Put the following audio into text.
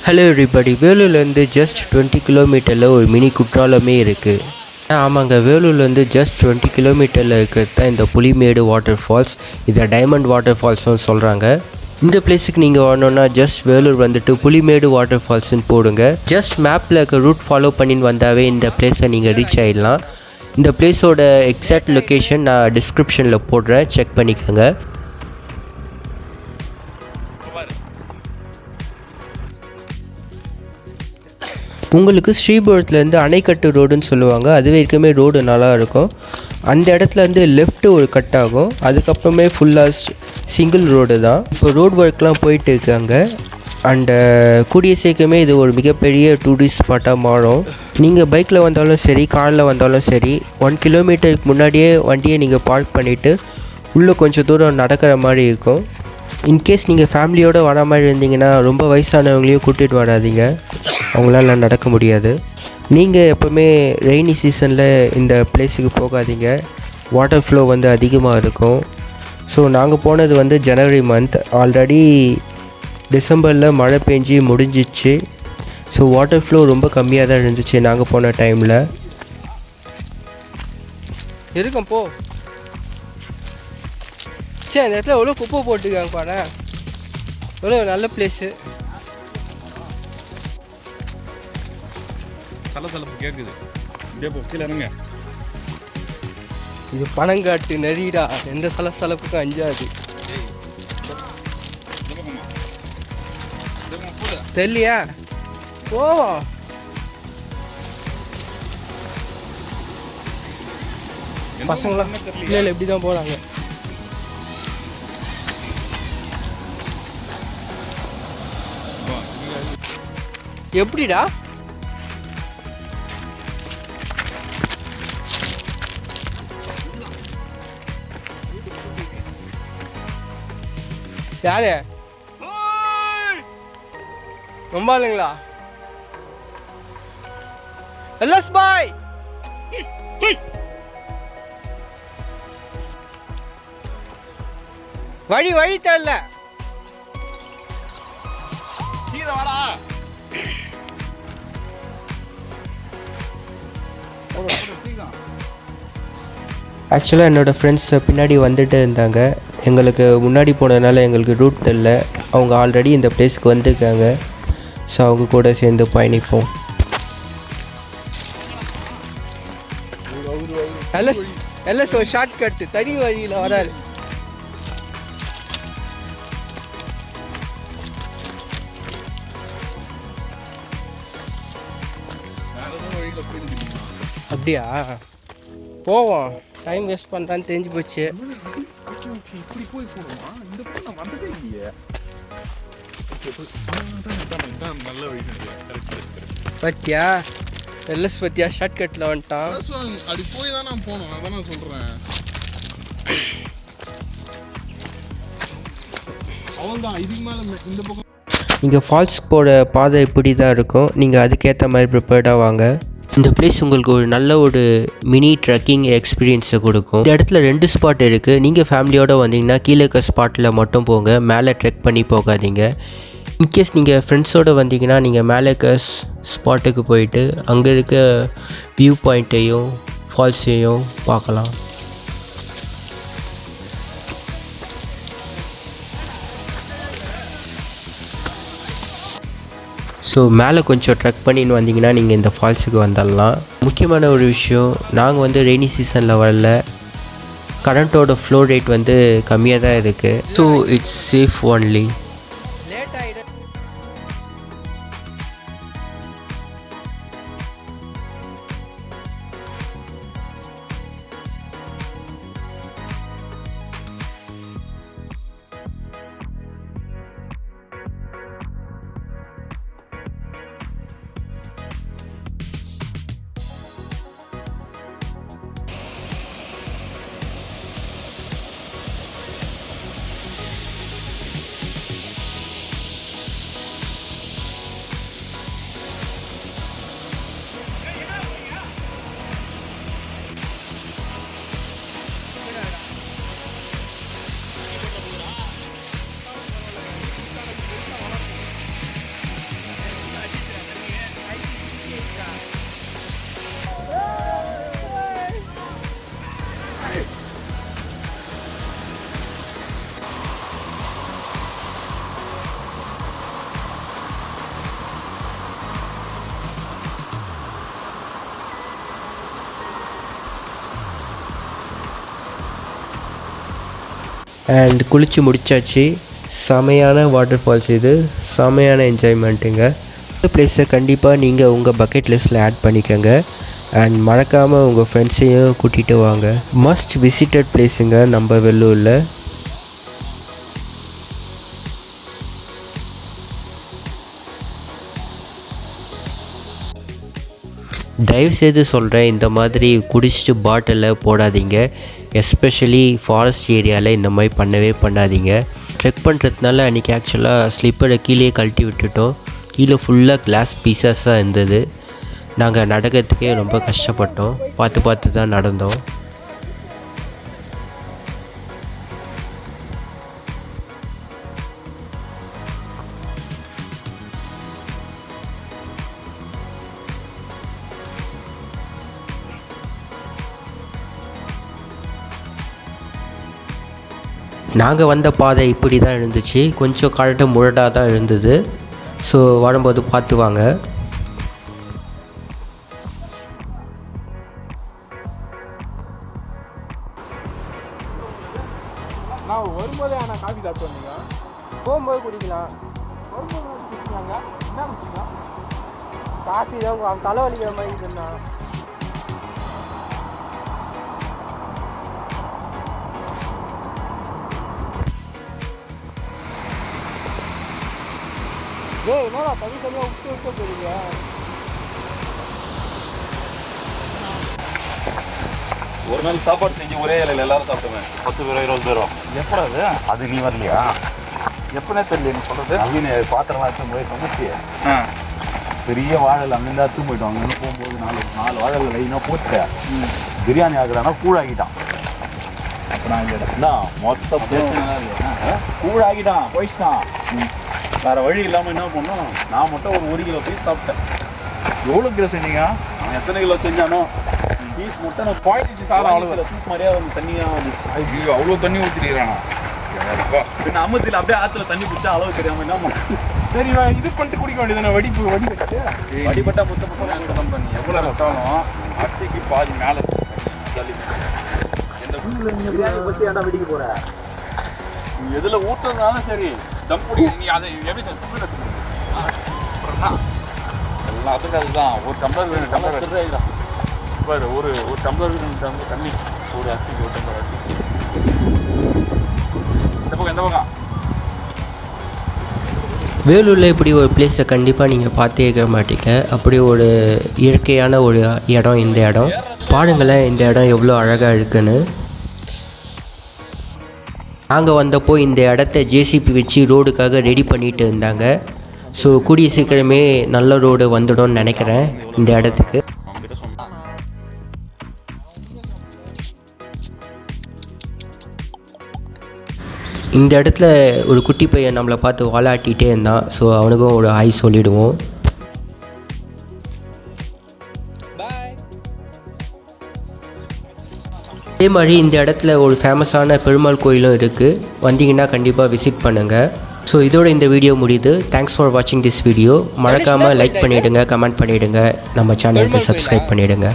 Hello everybody, வேலூர்லேருந்து just 20 கிலோமீட்டரில் ஒரு mini குற்றாலமே இருக்குது. ஆமாங்க, வேலூர்லேருந்து ஜஸ்ட் 20 கிலோமீட்டரில் இருக்கிறது தான் இந்த புலிமேடு வாட்டர் ஃபால்ஸ். இதை டைமண்ட் வாட்டர் ஃபால்ஸ்னு சொல்கிறாங்க. இந்த பிளேஸுக்கு நீங்கள் வரணுன்னா ஜஸ்ட் வேலூர் வந்துட்டு புலிமேடு வாட்டர் ஃபால்ஸ்னு போடுங்க. ஜஸ்ட் மேப்பில் இருக்க ரூட் ஃபாலோ பண்ணின்னு வந்தாவே இந்த பிளேஸை நீங்கள் ரீச் ஆகிடலாம். இந்த பிளேஸோட எக்ஸாக்ட் லொக்கேஷன் நான் டிஸ்கிரிப்ஷனில் போடுறேன், செக் பண்ணிக்கோங்க. உங்களுக்கு ஸ்ரீபுரத்துலேருந்து அணைக்கட்டு ரோடுன்னு சொல்லுவாங்க. அது வரைக்குமே ரோடு நல்லா இருக்கும். அந்த இடத்துலேருந்து லெஃப்ட்டு ஒரு கட் ஆகும், அதுக்கப்புறமே ஃபுல்லாக சிங்கிள் ரோடு தான். இப்போ ரோடு ஒர்க்லாம் போயிட்டு இருக்காங்க. அண்டு கூடிய சீக்கிரமே இது ஒரு மிகப்பெரிய டூரிஸ்ட் ஸ்பாட்டாக மாறும். நீங்கள் பைக்கில் வந்தாலும் சரி, காரில் வந்தாலும் சரி, 1 கிலோமீட்டருக்கு முன்னாடியே வண்டியை நீங்கள் பார்க் பண்ணிவிட்டு உள்ளே கொஞ்சம் தூரம் நடக்கிற மாதிரி இருக்கும். இன்கேஸ் நீங்கள் ஃபேமிலியோடு வர மாதிரி இருந்தீங்கன்னா ரொம்ப வயசானவங்களையும் கூட்டிகிட்டு வராதீங்க, அவங்களால நடக்க முடியாது. நீங்கள் எப்போவுமே ரெய்னி சீசனில் இந்த பிளேஸுக்கு போகாதீங்க, வாட்டர் ஃப்ளோ வந்து அதிகமாக இருக்கும். ஸோ நாங்கள் போனது ஜனவரி மந்த். ஆல்ரெடி டிசம்பரில் மழை பெஞ்சு முடிஞ்சிச்சு. ஸோ வாட்டர் ஃப்ளோ ரொம்ப கம்மியாக தான் இருந்துச்சு நாங்கள் போன டைமில். இருக்கும் போ. சரி, அந்த இடத்துல எவ்வளோ குப்பை போட்டுருக்காங்க பாரு, எவ்வளோ நல்ல பிளேஸு. சலசலப்பு கேட்குது. இப்படியே போ, கீழே இறங்க. இது பனங்காட்டு நெறிடா, எந்த சலசலப்புக்கும் அஞ்சாது. தெரியலையா? போவோம். பசங்களாம் இல்லை இப்படி தான் போகிறாங்க. எப்படிடா? யாரு ரொம்ப இல்லைங்களா? எல்எஸ் பாய், வழி வழி தெரியல. ஆக்சுவலாக என்னோடய ஃப்ரெண்ட்ஸ் பின்னாடி வந்துட்டு இருந்தாங்க. எங்களுக்கு முன்னாடி போனதுனால எங்களுக்கு ரூட் தெரியல. அவங்க ஆல்ரெடி இந்த பிளேஸ்க்கு வந்திருக்காங்க. ஸோ அவங்க கூட சேர்ந்து பயணிப்போம். எல்எஸ் ஒரு ஷார்ட் கட்டு தனி வழியில் வராரு. அப்படியா? போவோம், டைம் வேஸ்ட் பண்ணுறான்னு தெரிஞ்சு போச்சு. பத்தியா எல்எஸ் பத்தியா ஷார்ட் கட்டில் வந்துட்டான். அப்படி போய் தான் நான் போகணும், அதான் நான் சொல்கிறேன். அவன் தான் இதுக்கு மேலே இந்த பக்கம். இங்கே ஃபால்ஸ்க்கு போகிற பாதை இப்படி தான் இருக்கும். நீங்கள் அதுக்கேற்ற மாதிரி ப்ரிப்பேர்டாக வாங்க. இந்த பிளேஸ் உங்களுக்கு ஒரு நல்ல ஒரு மினி ட்ரெக்கிங் எக்ஸ்பீரியன்ஸை கொடுக்கும். இந்த இடத்துல 2 ஸ்பாட் இருக்குது. நீங்கள் ஃபேமிலியோடு வந்தீங்கன்னா கீழே இருக்க ஸ்பாட்டில் மட்டும் போங்க, மேலே ட்ரெக் பண்ணி போகாதீங்க. இன்கேஸ் நீங்கள் ஃப்ரெண்ட்ஸோடு வந்தீங்கன்னா நீங்கள் மேலே இருக்க ஸ்பாட்டுக்கு போயிட்டு அங்கே இருக்க வியூ பாயிண்ட்டையும் ஃபால்ஸையும் பார்க்கலாம். ஸோ மேலே கொஞ்சம் ட்ரெக் பண்ணின்னு வந்தீங்கன்னா நீங்கள் இந்த ஃபால்ஸுக்கு வந்துடலாம். முக்கியமான ஒரு விஷயம், நாங்கள் ரெய்னி சீசனில் வரல, கரண்ட்டோட ஃப்ளோ ரேட் கம்மியாக தான் இருக்குது. So it's safe only. And குளித்து முடிச்சாச்சு. செமையான வாட்டர் ஃபால்ஸ் இது, செமையான என்ஜாய்மெண்ட்டுங்க. இந்த பிளேஸை கண்டிப்பாக நீங்கள் உங்கள் பக்கெட் லிஸ்ட்டில் ஆட் பண்ணிக்கோங்க. அண்ட் மறக்காமல் உங்கள் ஃப்ரெண்ட்ஸையும் கூட்டிகிட்டு வாங்க. மஸ்ட் விசிட்டட் பிளேஸுங்க நம்ம வெள்ளூரில். தயவுசெய்து சொல்கிறேன், இந்த மாதிரி குடிச்சிட்டு பாட்டிலில் போடாதீங்க. எஸ்பெஷலி ஃபாரஸ்ட் ஏரியாவில் இந்த மாதிரி பண்ணவே பண்ணாதீங்க. ட்ரெக் பண்ணுறதுனால அன்றைக்கி ஆக்சுவலாக ஸ்லிப்பரை கீழே கழட்டி விட்டுட்டோம். கீழே ஃபுல்லாக கிளாஸ் பீசஸாக இருந்தது. நாங்கள் நடக்கிறதுக்கே ரொம்ப கஷ்டப்பட்டோம். பார்த்து தான் நடந்தோம். நாங்கள் வந்த பாதை இப்படி தான் இருந்துச்சு. கொஞ்சம் கரட்டு முரடாக தான் இருந்தது. ஸோ வரும்போது பார்த்து வாங்க. நான் வரும்போதே ஆனால் காஃபி சாப்பிட்டு வந்தீங்க. போகும்போது குடிக்கலாம். வரும்போது குடிச்சாங்க. என்ன குடிச்சிங்க? காஃபி தான் அவன் தலைவலிக்கிற மாதிரி சொன்னான். ஏய் என்னடா தனியாக விட்டு போயிருங்க. ஒரு நாள் சாப்பாடு செஞ்சு ஒரே இலையில் எல்லாரும் சாப்பிடுவேன். 10 பேரோ 20 பேரோ. எப்படா அது? அது நீ வரலையா? எப்பனே தெரியல நீ சொல்றது. அவங்க பாத்திரம்லாம் எடுத்து போய் சமைச்சு பெரிய வாழல் அங்கேருந்து எடுத்து போயிட்டோம். அங்கேருந்து போகும்போது 4 வாழல் லைனாக போட்டு பிரியாணி ஆகுறானா கூழாக்கிட்டான். அப்போ நான் இல்லைடா மொத்த கூழாக்கிட்டான் போயிட்டான். வேறு வழி இல்லாமல் என்ன பண்ணோம், நான் மட்டும் ஒரு 1 கிலோ பீஸ் சாப்பிட்டேன். எவ்வளோ கிலோ செஞ்சீங்க? அவன் எத்தனை கிலோ செஞ்சானோ பீஸ் மட்டும் நான் பாய்ச்சிச்சு சார். அவ்வளோ பீஸ் மாதிரியா வந்து தண்ணியாக வந்துச்சு. ஐயோ அவ்வளோ தண்ணி ஊற்றிக்கிறானா? பின்ன அம்மத்தில் அப்படியே ஆற்றுல தண்ணி பிடிச்சா அளவு தெரியாமல் என்ன பண்ணும். சரி நான் இது பண்ணிட்டு குடிக்க வேண்டியது. வடிபட்டு வடிபட்டா மொத்தம் பண்ணி எவ்வளோ ரத்தாலும் அரிசிக்கு பாதி மேலே எந்த பிரியாணி பற்றி ஏன்டா வெடிக்க போகிற? நீ எதில் ஊற்றுறதுனாலும் சரி தம் பிடி. நீ அதை எப்படி சார் தும்பி எல்லாத்துக்கும் அதுதான். ஒரு டம்ளர் 2 டம்ளர் பாரு. ஒரு டம்ளர் 2 டம்ளர் தண்ணி. ஒரு அரிசிக்கு 1 டம்ளர் அரிசிக்கு. இந்த பக்கம் வேலூரில் இப்படி ஒரு பிளேஸை கண்டிப்பாக நீங்கள் பார்த்தே இருக்க மாட்டீங்க. அப்படி ஒரு இயற்கையான ஒரு இடம் இந்த இடம். பாருங்களேன் இந்த இடம் எவ்வளோ அழகாக இருக்குன்னு. நாங்கள் வந்தப்போ இந்த இடத்த ஜேசிபி வச்சு ரோடுக்காக ரெடி பண்ணிட்டு இருந்தாங்க. ஸோ கூடிய சீக்கிரமே நல்ல ரோடு வந்துடும்னு நினைக்கிறேன் இந்த இடத்துக்கு. இந்த இடத்துல ஒரு குட்டி பையன் நம்மளை பார்த்து வாலாட்டிகிட்டே இருந்தான். ஸோ அவனுக்கும் ஒரு ஹாய் சொல்லிவிடுவோம். அதே மாதிரி இந்த இடத்துல ஒரு ஃபேமஸான பெருமாள் கோயிலும் இருக்குது. வந்தீங்கன்னா கண்டிப்பாக விசிட் பண்ணுங்கள். ஸோ இதோட இந்த வீடியோ முடியுது. தேங்க்ஸ் ஃபார் வாட்சிங் திஸ் வீடியோ. மறக்காமல் லைக் பண்ணிவிடுங்க, கமெண்ட் பண்ணிவிடுங்க, நம்ம சேனலுக்கு சப்ஸ்கிரைப் பண்ணிவிடுங்க.